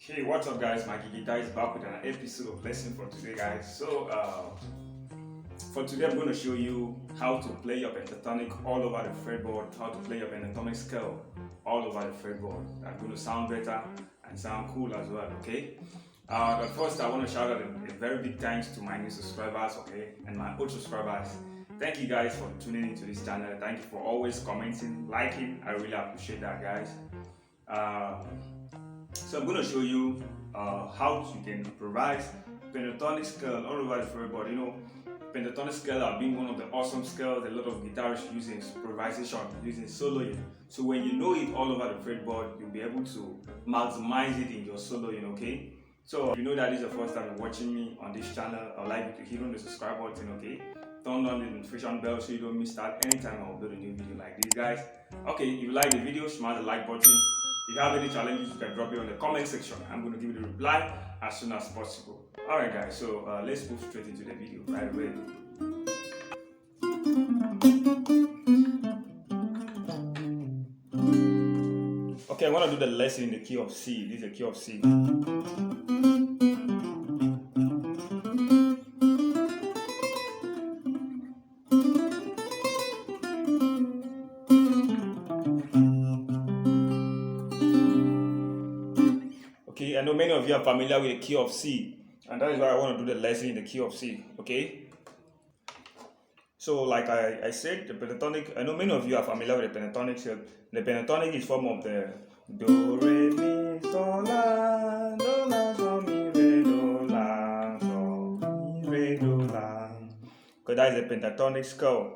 Hey, what's up guys? My guitar is back with an episode of lesson for today guys. For today I'm going to show you how to play your pentatonic all over the fretboard, how to play your pentatonic scale all over the fretboard. That's going to sound better and sound cool as well, okay? But first I want to shout out a very big thanks to my new subscribers, okay, and my old subscribers. Thank you guys for tuning into this channel. Thank you for always commenting, liking. I really appreciate that guys. So I'm going to show you how you can improvise pentatonic scale all over the fretboard. You know, pentatonic scale have been one of the awesome scales a lot of guitarists use in improvisation, using soloing. So when you know it all over the fretboard, you'll be able to maximize it in your soloing, okay? So if you know that this is the first time you're watching me on this channel, I'd like you to hit on the subscribe button, okay? Turn on the notification bell so you don't miss out anytime I upload a new video like this, guys. Okay, if you like the video, smash the like button. If you have any challenges, you can drop it on the comment section. I'm going to give you the reply as soon as possible. Alright guys, so let's move straight into the video right away. Okay, I want to do the lesson in the key of C. This is the key of C. Okay, I know many of you are familiar with the key of C, and that is why I want to do the lesson in the key of C, okay? So like I said, the pentatonic, I know many of you are familiar with the pentatonic shape. The pentatonic is form of the do, re, mi, sol, la, do, la, sol, mi, re, do, la, sol, mi, re, do, la. Because that is the pentatonic scale.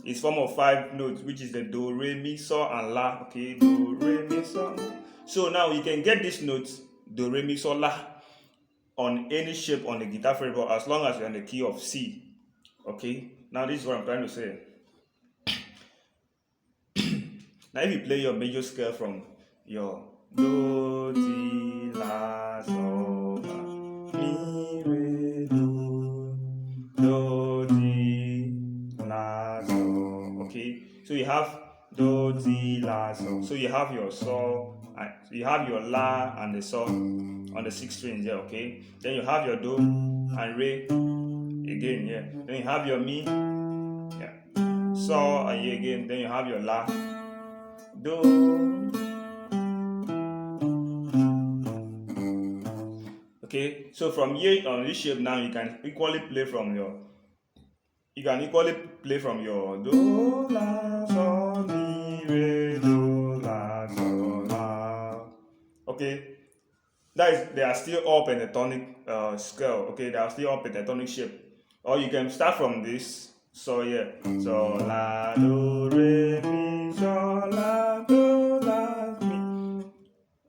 It's form of 5 notes, which is the do, re, mi, sol, and la. Okay, do, re, mi, sol. So now you can get these notes, do, re, mi, sol, la, on any shape on the guitar fretboard as long as you're on the key of C. Okay, now this is what I'm trying to say. Now if you play your major scale from your do, ti, la, sol, la, mi, re, do, ti, la, sol. Okay, so you have do, ti, la, sol. So you have your sol, you have your la and the sol on the 6th string there, okay? Then you have your do and re again, yeah. Then you have your mi, yeah, sol and yeah again. Then you have your la, do. Okay, so from here on this shape now you can equally play from your do, la, sol, mi, re, do, la, sol, la. Okay, that is, they are still all pentatonic scale. Okay, they are still all pentatonic shape. Or you can start from this. So yeah, so la, do, re, mi, sol, la, do, la, mi,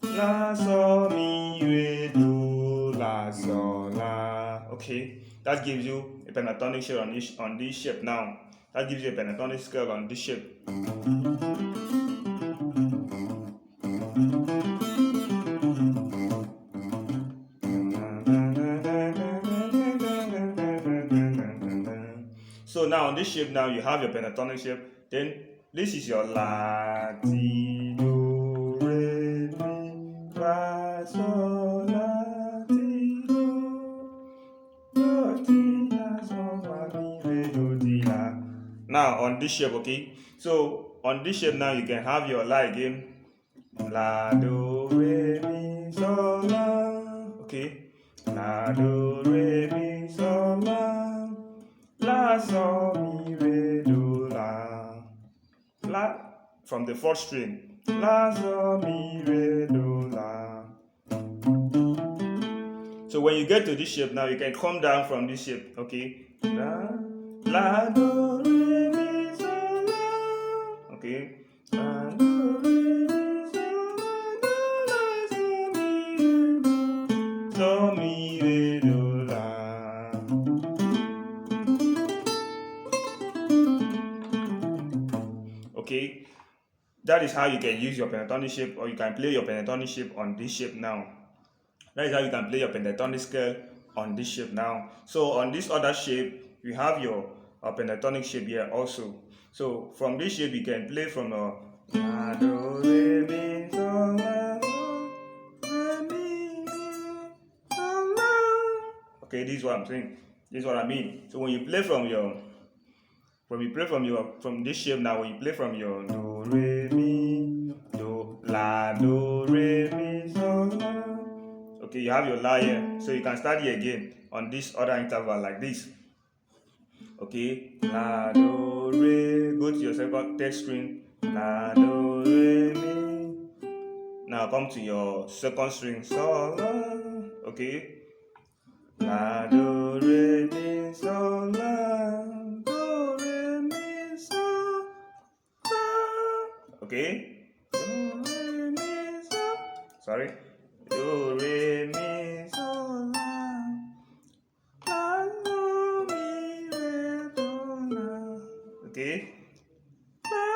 la, sol, mi, re, do, la, sol, la. Okay, that gives you a pentatonic shape on this shape now. That gives you a pentatonic scale on this shape. So now on this shape now you have your pentatonic shape. Then this is your la, ti, do, re, mi, fa, sol, la, ti, do, ti, la, sol, la, mi, re, do, ti, la. Now on this shape, okay. So on this shape now you can have your la again. La, do, re, mi, sol, la. Okay. La, do, re, mi, sol, la. La, sol, mi, re, do, la. La from the 4th string. La, sol, mi, re, do, la. So when you get to this shape now, you can come down from this shape. Okay. La, do, re, mi, sol, la. Okay. La, do, re, mi, sol, la, do, la, sol, mi, re, do, la. Okay, that is how you can use your pentatonic shape, or you can play your pentatonic shape on this shape now. That is how you can play your pentatonic scale on this shape now. So on this other shape, you have your pentatonic shape here also. So from this shape, you can play from la, do, re, mi, sol, la, re, mi, Okay, this is what I'm saying. This is what I mean. So when you play from from this shape now, when you play from your do re mi do la do re mi so la. Okay, you have your la here, so you can start here again on this other interval like this. Okay, la do re, go to your third string, la do re mi. Now come to your second string, so la. Okay, la do re mi so la, do re mi so la. Okay, do re mi so. Sorry, do re mi so la. La do mi re do la. Okay. La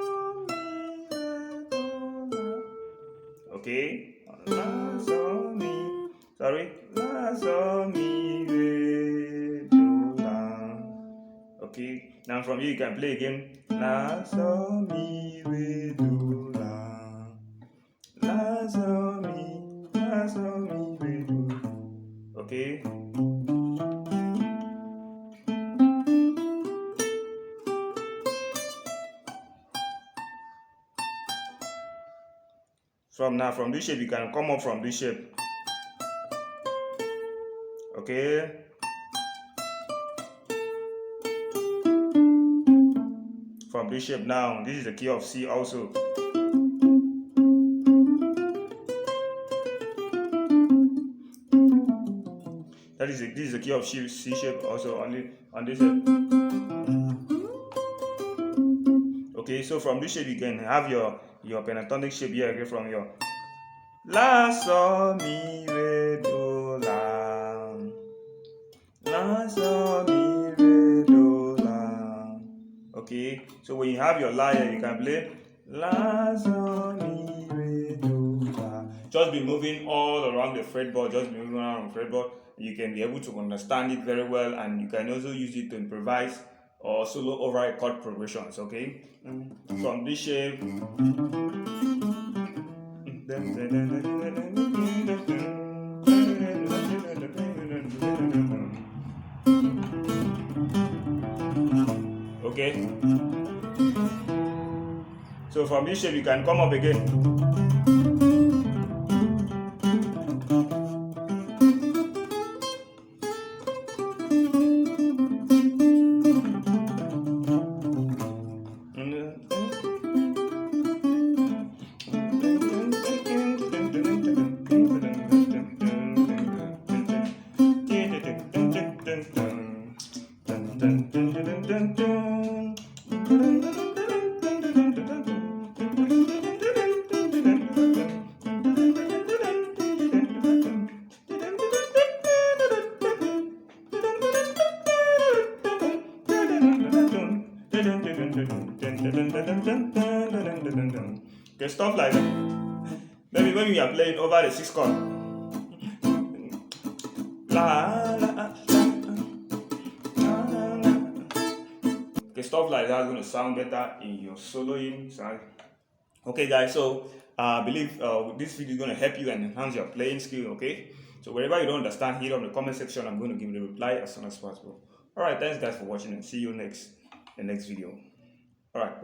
so mi re do la. Okay. La so mi. Sorry. La so mi re do la. Okay. Now from here you can play again. La so mi re do la. La so mi re do. Okay. From this shape you can come up from this shape. Okay. From this shape now, this is the key of C also. This is the key of C shape also only on this shape. Okay, so from this shape you can have your pentatonic shape here again from your La so mi re do la. La so mi re do la. Okay, so when you have your la here, you can play La so mi re do la. Just be moving all around the fretboard, just be moving around the fretboard. You can be able to understand it very well, and you can also use it to improvise or solo over chord progressions. Okay, from this shape. Okay, so from this shape you can come up again. Okay, stuff like that. Maybe when you are playing over the 6 chord. La, la, la, la, la. Okay, stuff like that is going to sound better in your soloing side. Okay, guys, so I believe this video is going to help you and enhance your playing skill. Okay, so wherever you don't understand, hit on the comment section. I'm going to give you the reply as soon as possible. All right, thanks guys for watching, and see you in the next video. All right. Bye.